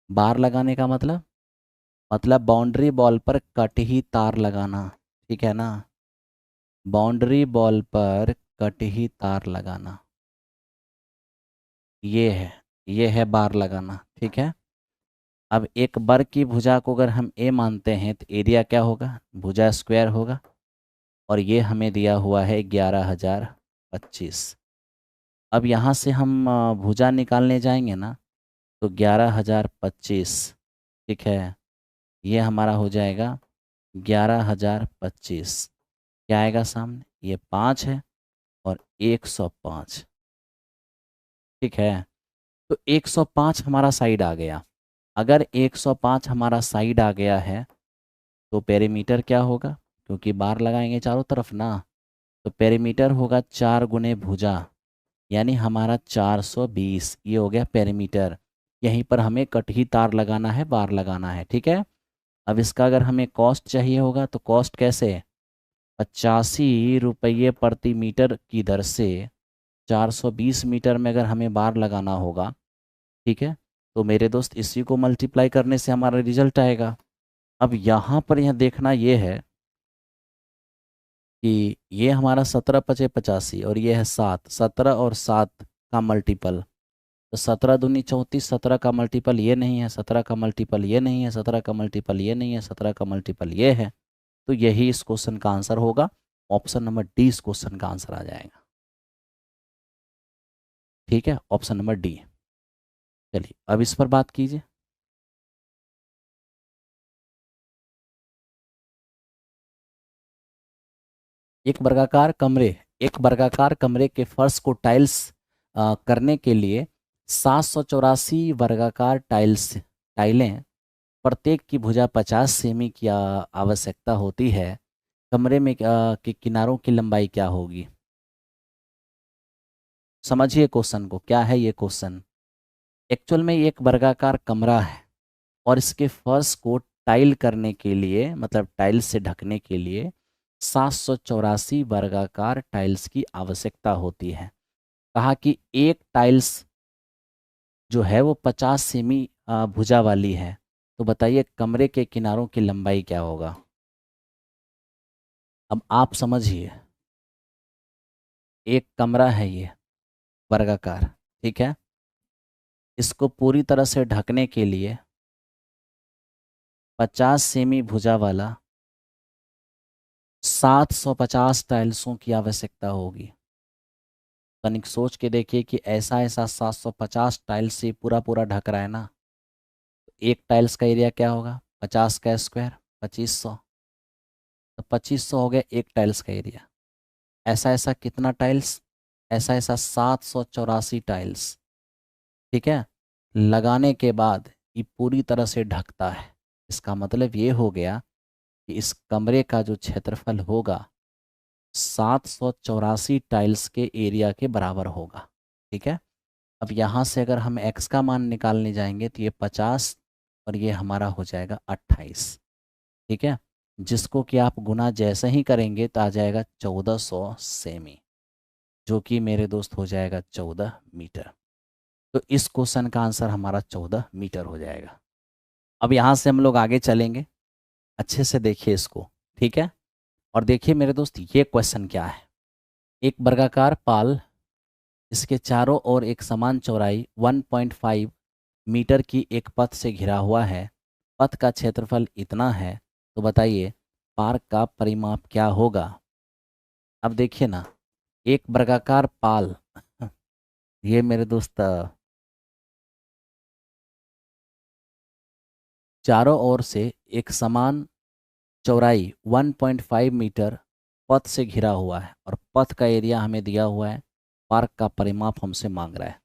A: बार लगाने का मतलब बाउंड्री बॉल पर कट ही तार लगाना, ठीक है ना, बाउंड्री बॉल पर कट ही तार लगाना, ये है, ये है बार लगाना, ठीक है। अब एक वर्ग की भुजा को अगर हम ए मानते हैं तो एरिया क्या होगा, भुजा स्क्वायर होगा, और ये हमें दिया हुआ है 11,025। अब यहाँ से हम भुजा निकालने जाएंगे ना, तो 11,025, ठीक है, ये हमारा हो जाएगा 11,025। क्या आएगा सामने, ये 5 है और 105, ठीक है। तो 105 हमारा साइड आ गया। अगर 105 हमारा साइड आ गया है तो पेरीमीटर क्या होगा, क्योंकि बार लगाएंगे चारों तरफ ना, तो पेरीमीटर होगा 4 गुने भुजा, यानी हमारा 420, ये हो गया पेरीमीटर। यहीं पर हमें कटही तार लगाना है, बार लगाना है, ठीक है। अब इसका अगर हमें कॉस्ट चाहिए होगा तो कॉस्ट कैसे, 85 रुपये प्रति मीटर की दर से 420 मीटर में अगर हमें बार लगाना होगा, ठीक है, तो मेरे दोस्त इसी को मल्टीप्लाई करने से हमारा रिजल्ट आएगा। अब यहाँ पर यह देखना ये है कि ये हमारा 17 × 5 = 85 और ये है 7, 17 और 7 का मल्टीपल, तो 17 दूनी 34, 17 का मल्टीपल ये नहीं है, 17 का मल्टीपल ये नहीं है, 17 का मल्टीपल ये नहीं है, 17 का मल्टीपल ये है। तो यही इस क्वेश्चन का आंसर होगा, ऑप्शन नंबर डी इस क्वेश्चन का आंसर आ जाएगा। ठीक है, ऑप्शन नंबर डी। चलिए अब इस पर बात कीजिए। एक वर्गाकार कमरे के फर्श को टाइल्स करने के लिए 784 वर्गाकार टाइलें, प्रत्येक की भुजा 50 सेमी की आवश्यकता होती है। कमरे में के किनारों की लंबाई क्या होगी? समझिए क्वेश्चन को, क्या है ये क्वेश्चन। एक्चुअल में ये एक वर्गाकार कमरा है और इसके फर्श को टाइल करने के लिए, मतलब टाइल्स से ढकने के लिए 784 वर्गाकार टाइल्स की आवश्यकता होती है। कहा कि एक टाइल्स जो है वो 50 सेमी भुजा वाली है। तो बताइए कमरे के किनारों की लंबाई क्या होगा? अब आप समझिए, एक कमरा है ये वर्गाकार, ठीक है। इसको पूरी तरह से ढकने के लिए 50 सेमी भुजा वाला 750 टाइल्सों की आवश्यकता होगी। तनिक सोच के देखिए कि ऐसा ऐसा 750 टाइल्स से पूरा पूरा ढक रहा है ना। तो एक टाइल्स का एरिया क्या होगा? 50 का स्क्वायर 2500। तो 2500 हो गया एक टाइल्स का एरिया। ऐसा ऐसा कितना टाइल्स? ऐसा ऐसा 784 टाइल्स, ठीक है। लगाने के बाद ये पूरी तरह से ढकता है। इसका मतलब ये हो गया कि इस कमरे का जो क्षेत्रफल होगा 784 टाइल्स के एरिया के बराबर होगा, ठीक है। अब यहाँ से अगर हम x का मान निकालने जाएंगे तो ये 50 और ये हमारा हो जाएगा 28, ठीक है। जिसको कि आप गुना जैसे ही करेंगे तो आ जाएगा 1400 सेमी, जो कि मेरे दोस्त हो जाएगा 14 मीटर। तो इस क्वेश्चन का आंसर हमारा 14 मीटर हो जाएगा। अब यहाँ से हम लोग आगे चलेंगे, अच्छे से देखिए इसको, ठीक है। और देखिए मेरे दोस्त ये क्वेश्चन क्या है। एक वर्गाकार पाल, इसके चारों ओर एक समान चौड़ाई 1.5 मीटर की एक पथ से घिरा हुआ है। पथ का क्षेत्रफल इतना है। तो बताइए पार्क का परिमाप क्या होगा? अब देखिए ना, एक वर्गाकार पाल ये मेरे दोस्त चारों ओर से एक समान चौड़ाई 1.5 मीटर पथ से घिरा हुआ है और पथ का एरिया हमें दिया हुआ है। पार्क का परिमाप हमसे मांग रहा है।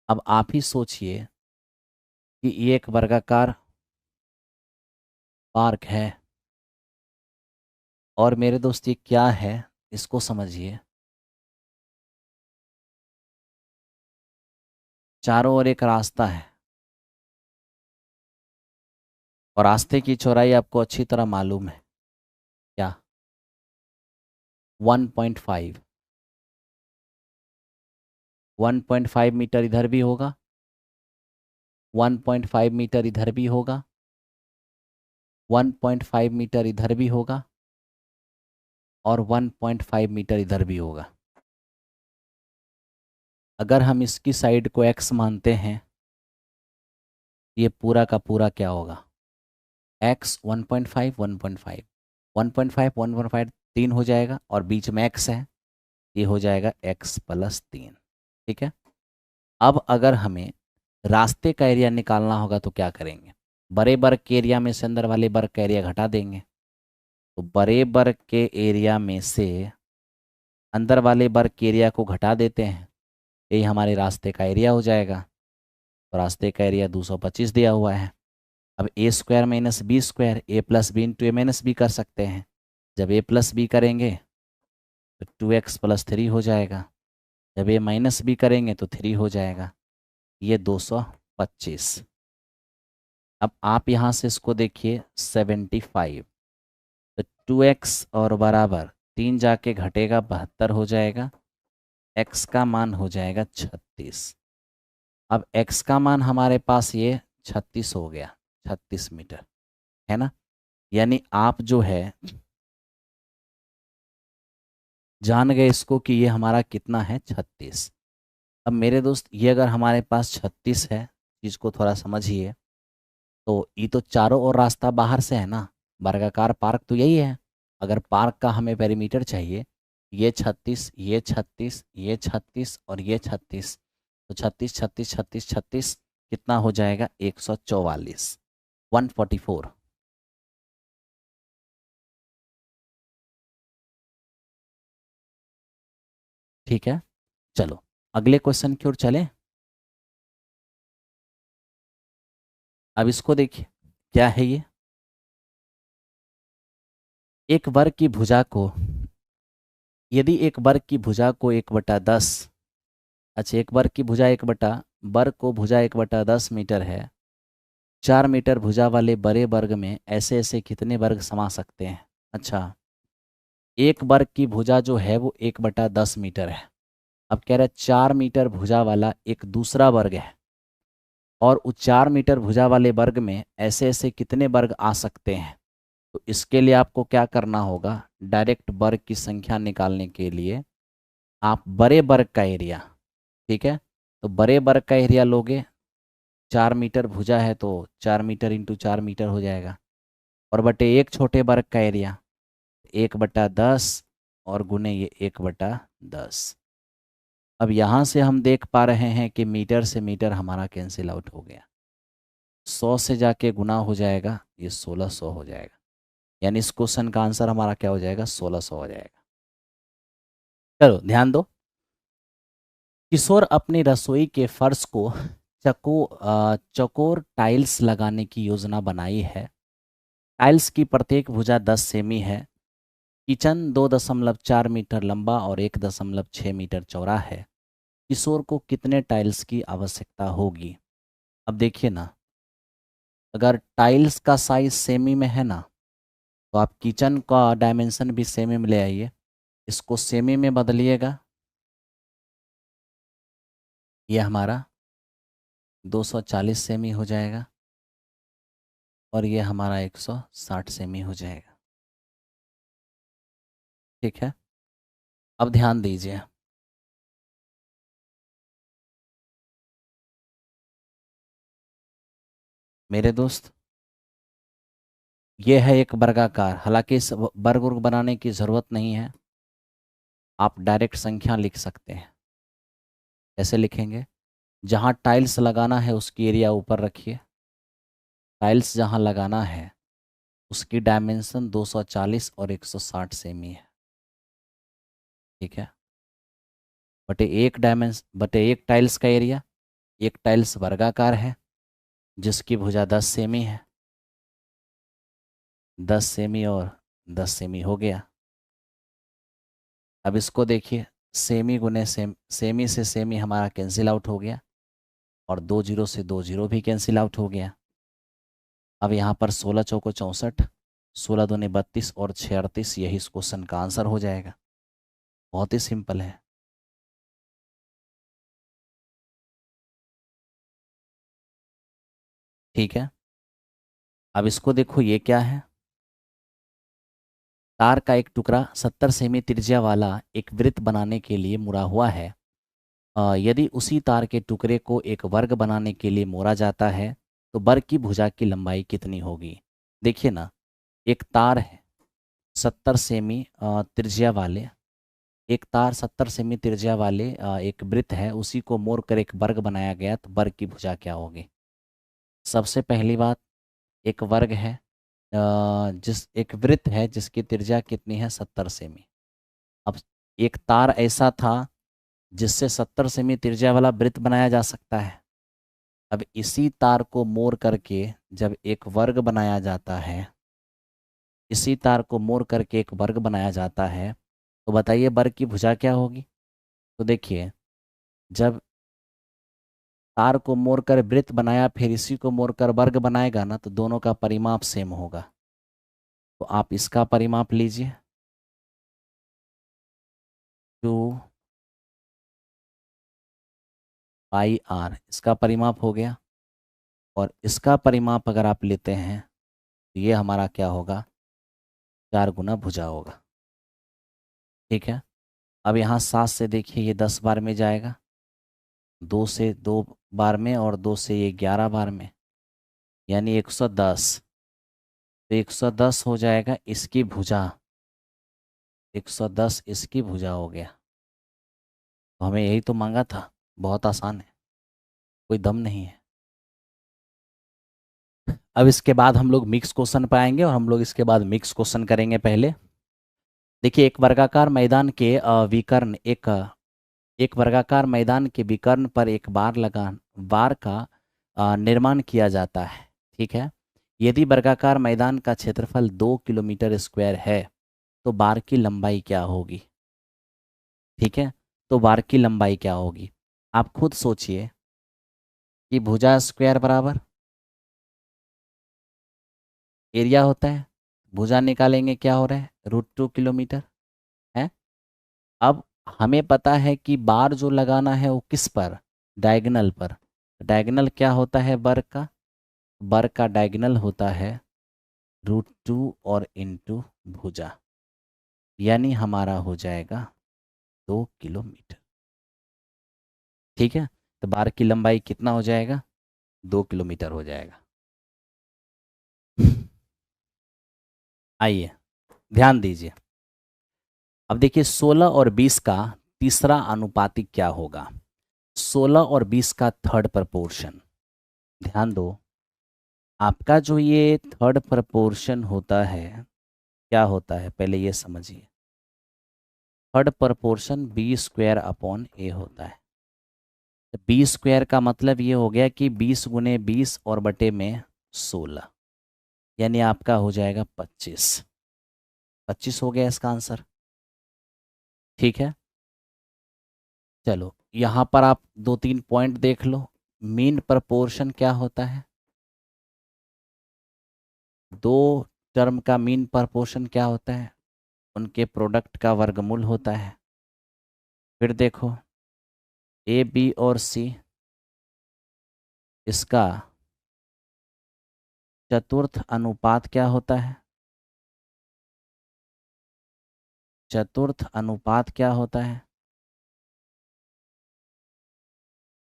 A: अब आप ही सोचिए कि ये एक वर्गाकार पार्क है और मेरे दोस्त ये क्या है, इसको समझिए। चारों ओर एक रास्ता है और रास्ते की चौड़ाई आपको अच्छी तरह मालूम है क्या? 1.5। 1.5 मीटर इधर भी होगा, 1.5 मीटर इधर भी होगा, 1.5 मीटर इधर भी होगा और 1.5 मीटर इधर भी होगा। अगर हम इसकी साइड को x मानते हैं, ये पूरा का पूरा क्या होगा? x 1.5 1.5 1.5 1.5 3 हो जाएगा और बीच में x है, ये हो जाएगा x + 3, ठीक है। अब अगर हमें रास्ते का एरिया निकालना होगा तो क्या करेंगे? बड़े वर्ग के एरिया में से अंदर वाले वर्ग का एरिया घटा देंगे। तो बड़े वर्ग के एरिया में से अंदर वाले वर्ग के एरिया को घटा देते हैं, यही हमारे रास्ते का एरिया हो जाएगा। तो रास्ते का एरिया 225 दिया हुआ है। अब a² - b², a+b × a-b कर सकते हैं। जब a+b करेंगे तो 2x + 3 हो जाएगा। जब a-b करेंगे तो 3 हो जाएगा। ये 225। अब आप यहाँ से इसको देखिए 75। तो 2x और बराबर 3 जाके घटेगा 72 हो जाएगा। x का मान हो जाएगा 36। अब x का मान हमारे पास ये 36 हो गया, 36 मीटर, है ना। यानी आप जो है जान गए इसको कि ये हमारा कितना है, 36। अब मेरे दोस्त ये अगर हमारे पास 36 है, चीज़ को थोड़ा समझिए। तो ये तो चारों ओर रास्ता बाहर से है ना, वर्गाकार पार्क तो यही है। अगर पार्क का हमें पेरीमीटर चाहिए, ये 36 ये 36 ये 36 और ये 36, तो 36 36 36 36 कितना हो जाएगा? 144, 144। ठीक है, चलो अगले क्वेश्चन की ओर चलें। अब इसको देखिए, क्या है ये? एक वर्ग की भुजा को, यदि एक वर्ग की भुजा को 1/10, अच्छा एक वर्ग की भुजा 1 बटा, वर्ग को भुजा 1/10 मीटर है, 4 मीटर भुजा वाले बड़े वर्ग में ऐसे ऐसे कितने वर्ग समा सकते हैं? अच्छा, एक वर्ग की भुजा जो है वो 1/10 मीटर है। अब कह रहा है 4 मीटर भुजा वाला एक दूसरा वर्ग है, और उस 4 मीटर भुजा वाले वर्ग में ऐसे ऐसे कितने वर्ग आ सकते हैं? तो इसके लिए आपको क्या करना होगा, डायरेक्ट वर्ग की संख्या निकालने के लिए आप बड़े वर्ग का एरिया, ठीक है, तो बड़े वर्ग का एरिया लोगे, 4 मीटर भुजा है तो 4 मीटर इंटू 4 मीटर हो जाएगा, और बटे एक छोटे वर्ग का एरिया 1/10 और गुने ये 1/10। अब यहाँ से हम देख पा रहे हैं कि मीटर से मीटर हमारा कैंसिल आउट हो गया, 100 से जाके गुना हो जाएगा, ये 1600 हो जाएगा, यानी इस क्वेश्चन का आंसर हमारा क्या हो जाएगा, 1600 हो जाएगा। चलो ध्यान दो, किशोर अपनी रसोई के फर्श को चौकोर टाइल्स लगाने की योजना बनाई है। टाइल्स की प्रत्येक भुजा 10 सेमी है। किचन 2.4 मीटर लंबा और 1.6 मीटर चौड़ा है। किशोर को कितने टाइल्स की आवश्यकता होगी? अब देखिए ना, अगर टाइल्स का साइज सेमी में है ना, तो आप किचन का डायमेंशन भी सेमी में ले आइए, इसको सेमी में बदलिएगा, ये हमारा 240 सेमी हो जाएगा, और ये हमारा 160 सेमी हो जाएगा। ठीक है, अब ध्यान दीजिए, मेरे दोस्त, ये है एक वर्गाकार, हालांकि इस वर्ग वर्ग बनाने की ज़रूरत नहीं है, आप डायरेक्ट संख्या लिख सकते हैं। कैसे लिखेंगे? जहाँ टाइल्स लगाना है उसकी एरिया ऊपर रखिए, टाइल्स जहाँ लगाना है उसकी डायमेंशन 240 और 160 सेमी है, ठीक है, बटे एक टाइल्स का एरिया, एक टाइल्स वर्गाकार है जिसकी भुजा 10 सेमी है, 10 सेमी और 10 सेमी हो गया। अब इसको देखिए, सेमी गुने सेमी से सेमी हमारा कैंसिल आउट हो गया, और 2 जीरो से 2 जीरो भी कैंसिल आउट हो गया। अब यहाँ पर 16 चौको 64, 16 दूने 32 और 6 38, यही इस क्वेश्चन का आंसर हो जाएगा। बहुत ही सिंपल है। ठीक है, अब इसको देखो, ये क्या है? तार का एक टुकड़ा 70 सेमी त्रिज्या वाला एक वृत्त बनाने के लिए मुड़ा हुआ है। यदि उसी तार के टुकड़े को एक वर्ग बनाने के लिए मोड़ा जाता है तो वर्ग की भुजा की लंबाई कितनी होगी? देखिए ना, एक तार है 70 सेमी त्रिज्या वाले, एक तार 70 सेमी त्रिज्या वाले एक वृत्त है, उसी को मोड़ कर एक वर्ग बनाया गया, तो वर्ग की भुजा क्या होगी? सबसे पहली बात, एक वर्ग है, जिस एक वृत्त है जिसकी त्रिज्या कितनी है, 70 सेमी। अब एक तार ऐसा था जिससे 70 सेमी त्रिज्या वाला वृत्त बनाया जा सकता है। अब इसी तार को मोड़ करके जब एक वर्ग बनाया जाता है, इसी तार को मोड़ करके एक वर्ग बनाया जाता है, तो बताइए वर्ग की भुजा क्या होगी? तो देखिए, जब तार को मोड़कर वृत्त बनाया फिर इसी को मोड़कर वर्ग बनाएगा ना, तो दोनों का परिमाप सेम होगा। तो आप इसका परिमाप लीजिए, 2πr, इसका परिमाप हो गया, और इसका परिमाप अगर आप लेते हैं तो ये हमारा क्या होगा, 4 गुना भुजा होगा। ठीक है, अब यहाँ 7 से देखिए ये 10 बार में जाएगा, 2 से 2 बार में, और 2 से ये 11 बार में, यानी 110। तो 110 हो जाएगा इसकी भुजा, 110 इसकी भुजा हो गया। तो हमें यही तो मांगा था, बहुत आसान है, कोई दम नहीं है। अब इसके बाद हम लोग मिक्स क्वेश्चन पाएंगे, और हम लोग इसके बाद मिक्स क्वेश्चन करेंगे। पहले देखिए, एक वर्गाकार मैदान के विकर्ण एक वर्गाकार मैदान के विकर्ण पर एक बार का निर्माण किया जाता है। ठीक है। यदि वर्गाकार मैदान का क्षेत्रफल 2 किलोमीटर स्क्वायर है तो बार की लंबाई क्या होगी? ठीक है, तो बार की लंबाई क्या होगी? आप खुद सोचिए कि भुजा स्क्वायर बराबर एरिया होता है, भुजा निकालेंगे क्या हो रहा है, √2 किलोमीटर है। अब हमें पता है कि बार जो लगाना है वो किस पर, डायगोनल पर। डायगोनल क्या होता है वर्ग का? वर्ग का डायगोनल होता है √2 और इंटू भुजा, यानी हमारा हो जाएगा 2 किलोमीटर। ठीक है, तो बार की लंबाई कितना हो जाएगा? 2 किलोमीटर हो जाएगा। आइए ध्यान दीजिए। अब देखिए 16 और 20 का तीसरा अनुपातिक क्या होगा? 16 और 20 का थर्ड प्रपोर्शन। ध्यान दो, आपका जो ये थर्ड प्रपोर्शन होता है क्या होता है पहले ये समझिए। Third proportion b² upon a होता है। बी स्क्वायर का मतलब ये हो गया कि 20 × 20 और बटे में 16, यानी आपका हो जाएगा 25। 25 हो गया इसका आंसर। ठीक है, चलो यहाँ पर आप 2-3 पॉइंट देख लो। मीन प्रपोर्शन क्या होता है? दो टर्म का मीन प्रपोर्शन क्या होता है? उनके प्रोडक्ट का वर्गमूल होता है। फिर देखो ए बी और सी, इसका चतुर्थ अनुपात क्या होता है? चतुर्थ अनुपात क्या होता है?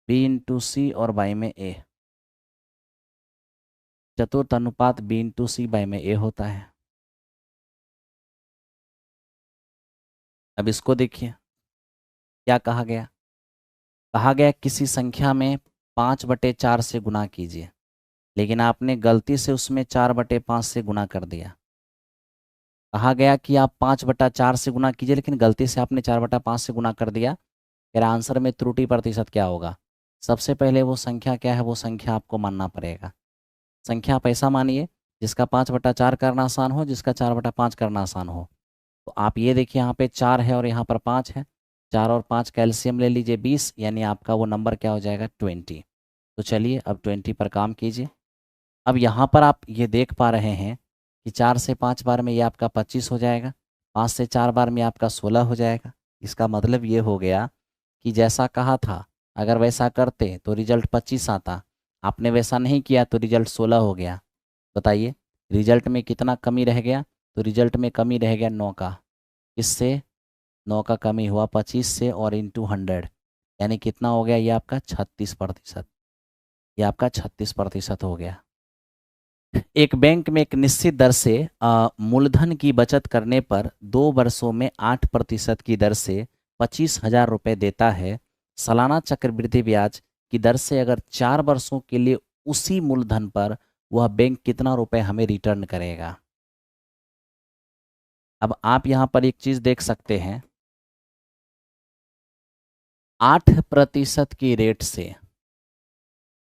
A: b/c और बाई में a। चतुर्थ अनुपात b/c बाई में a होता है। अब इसको देखिए क्या कहा गया। कहा गया किसी संख्या में 5/4 से गुना कीजिए, लेकिन आपने गलती से उसमें 4/5 से गुना कर दिया। कहा गया कि आप 5/4 से गुना कीजिए, लेकिन गलती से आपने 4/5 से गुना कर दिया। फिर आंसर में त्रुटि प्रतिशत क्या होगा? सबसे पहले वो संख्या क्या है, वो संख्या आपको मानना पड़ेगा। संख्या आप ऐसा मानिए जिसका 5/4 करना आसान हो, जिसका 4/5 करना आसान हो। तो आप ये देखिए यहाँ पे 4 है और यहाँ पर 5 है। 4 और 5 कैल्शियम ले लीजिए 20, यानी आपका वो नंबर क्या हो जाएगा 20। तो चलिए अब 20 पर काम कीजिए। अब यहाँ पर आप ये देख पा रहे हैं कि 4 से 5 बार में ये आपका 25 हो जाएगा, 5 से 4 बार में आपका 16 हो जाएगा। इसका मतलब ये हो गया कि जैसा कहा था अगर वैसा करते तो रिजल्ट 25 आता, आपने वैसा नहीं किया तो रिजल्ट 16 हो गया। बताइए रिजल्ट में कितना कमी रह गया? तो रिजल्ट में कमी रह गया 9 का। इससे 9 का कमी हुआ 25 से और इंटू 100, यानी कितना हो गया ये आपका 36%। ये आपका 36% हो गया। एक बैंक में एक निश्चित दर से मूलधन की बचत करने पर 2 वर्षों में 8% की दर से 25,000 रुपये देता है। सालाना चक्रवृद्धि ब्याज की दर से अगर 4 वर्षों के लिए उसी मूलधन पर वह बैंक कितना रुपए हमें रिटर्न करेगा? अब आप यहाँ पर एक चीज देख सकते हैं, 8% की रेट से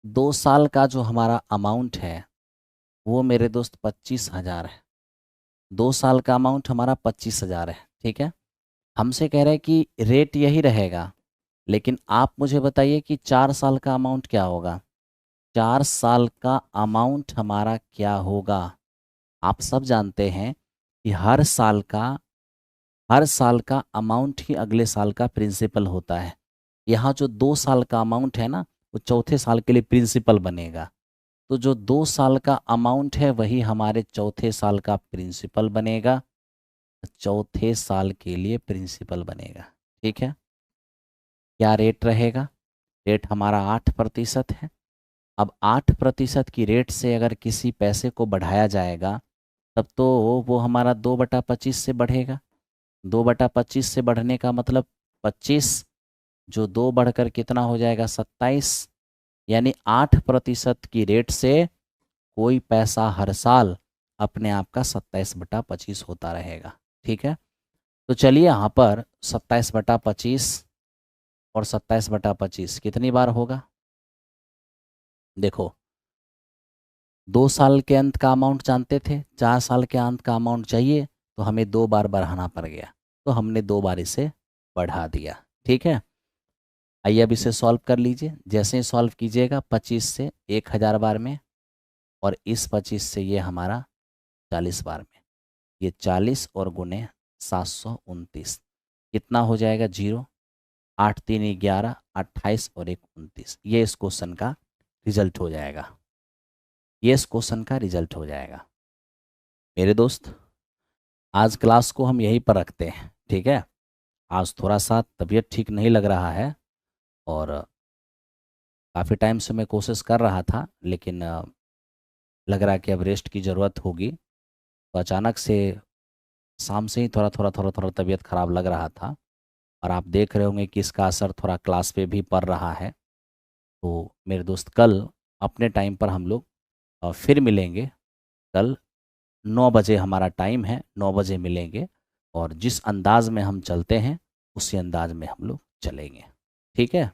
A: 2 साल का जो हमारा अमाउंट है वो मेरे दोस्त 25,000 है। 2 साल का अमाउंट हमारा 25,000 है। ठीक है, हमसे कह रहे हैं कि रेट यही रहेगा, लेकिन आप मुझे बताइए कि 4 साल का अमाउंट क्या होगा? 4 साल का अमाउंट हमारा क्या होगा? आप सब जानते हैं कि हर साल का अमाउंट ही अगले साल का प्रिंसिपल होता है। यहाँ जो 2 साल का अमाउंट है ना, वो चौथे साल के लिए प्रिंसिपल बनेगा। तो जो 2 साल का अमाउंट है वही हमारे चौथे साल का प्रिंसिपल बनेगा। चौथे साल के लिए प्रिंसिपल बनेगा। ठीक है, क्या रेट रहेगा? रेट हमारा 8% है। अब 8% की रेट से अगर किसी पैसे को बढ़ाया जाएगा तब तो वो हमारा 2/25 से बढ़ेगा। 2/25 से बढ़ने का मतलब 25, जो 2 बढ़कर कितना हो जाएगा 27, यानी 8% की रेट से कोई पैसा हर साल अपने आप का 27/25 होता रहेगा। ठीक है, तो चलिए यहाँ पर 27/25 और 27/25 कितनी बार होगा? देखो 2 साल के अंत का अमाउंट जानते थे, 4 साल के अंत का अमाउंट चाहिए तो हमें 2 बार बढ़ाना पड़ गया, तो हमने 2 बार इसे बढ़ा दिया। ठीक है, आइए अब इसे सॉल्व कर लीजिए। जैसे ही सॉल्व कीजिएगा 25 से 1000 बार में, और इस 25 से ये हमारा 40 बार में, ये 40 और गुने 729 कितना हो जाएगा? 0, 8 3 11, 28 और 1 29। ये इस क्वेश्चन का रिजल्ट हो जाएगा, ये इस क्वेश्चन का रिजल्ट हो जाएगा। मेरे दोस्त, आज क्लास को हम यहीं पर रखते हैं, ठीक है? आज थोड़ा सा तबीयत ठीक नहीं लग रहा है, और काफ़ी टाइम से मैं कोशिश कर रहा था, लेकिन लग रहा है कि अब रेस्ट की ज़रूरत होगी। तो अचानक से शाम से ही थोड़ा तबीयत ख़राब लग रहा था, और आप देख रहे होंगे कि इसका असर थोड़ा क्लास पे भी पड़ रहा है। तो मेरे दोस्त, कल अपने टाइम पर हम लोग फिर मिलेंगे। कल 9 बजे हमारा टाइम है, 9 बजे मिलेंगे, और जिस अंदाज में हम चलते हैं उसी अंदाज में हम लोग चलेंगे। ठीक है?